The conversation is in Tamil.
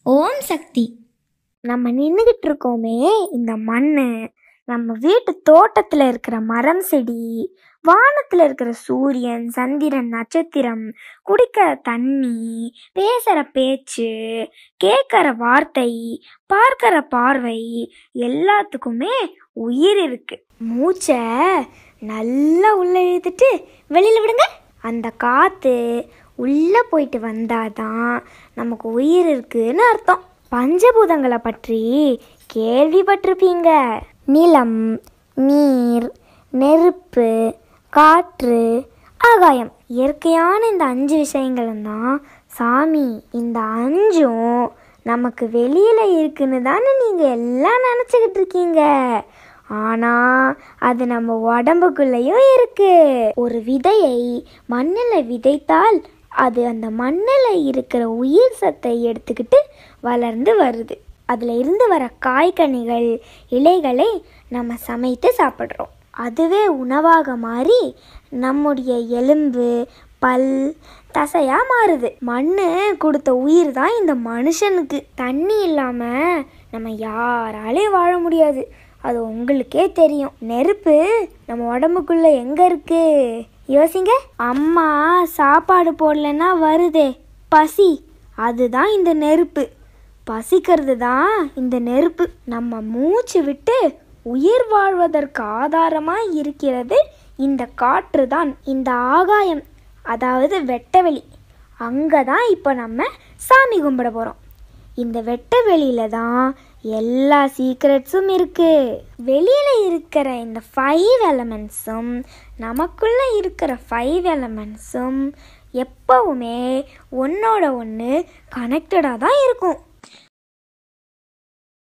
ஓம் சக்தி. நம்ம நின்றுக்கிட்டு இருக்கோமே இந்த மண், நம்ம வீட்டு தோட்டத்தில் இருக்கிற மரம் செடி, வானத்தில் இருக்கிற சூரியன் சந்திரன் நட்சத்திரம், குடிக்கிற தண்ணி, பேசுகிற பேச்சு, கேட்குற வார்த்தை, பார்க்கிற பார்வை, எல்லாத்துக்குமே உயிர் இருக்கு. மூச்சை நல்லா உள்ளே இழுத்துட்டு வெளியில் விடுங்க. அந்த காற்று உள்ளே போயிட்டு வந்தாதான் நமக்கு உயிர் இருக்குன்னு அர்த்தம். பஞ்சபூதங்களை பற்றி கேள்விப்பட்டிருப்பீங்க. நிலம், நீர், நெருப்பு, காற்று, ஆகாயம். இயற்கையான இந்த 5 விஷயங்களும் தான் சாமி. இந்த 5ம் நமக்கு வெளியில் இருக்குன்னு தானே நீங்கள் எல்லாம் நினச்சிக்கிட்டு இருக்கீங்க. ஆனால் அது நம்ம உடம்புக்குள்ளேயும் இருக்கு. ஒரு விதையை மண்ணில் விதைத்தால் அது அந்த மண்ணில் இருக்கிற உயிர் சத்தை எடுத்துக்கிட்டு வளர்ந்து வருது. அதில் இருந்து வர காய்கனிகள், இலைகளை நம்ம சமைத்து சாப்பிட்றோம். அதுவே உணவாக மாறி நம்முடைய எலும்பு, பல், தசையாக மாறுது. மண் கொடுத்த உயிர் தான் இந்த மனுஷனுக்கு. தண்ணி இல்லாமல் நம்ம யாராலையும் வாழ முடியாது. அது உங்களுக்கே தெரியும். நெருப்பு நம்ம உடம்புக்குள்ளே எங்கே இருக்கு யோசிங்க. அம்மா சாப்பாடு போடலன்னா வருதே பசி, அதுதான் இந்த நெருப்பு. பசிக்கிறது தான் இந்த நெருப்பு. நம்ம மூச்சு விட்டு உயிர் வாழ்வதற்கு ஆதாரமாக இருக்கிறது இந்த காற்று தான். இந்த ஆகாயம், அதாவது வெட்டவெளி, அங்கே தான் இப்போ நம்ம சாமி கும்பிட போகிறோம். இந்த வெட்ட வெளியில தான் எல்லா சீக்ரெட்ஸும் இருக்கு. வெளியில இருக்கிற இந்த 5 எலமெண்ட்ஸும் நமக்குள்ள இருக்கிற 5 எலமெண்ட்ஸும் எப்பவுமே ஒன்னோட ஒன்று கனெக்டடாக தான் இருக்கும்.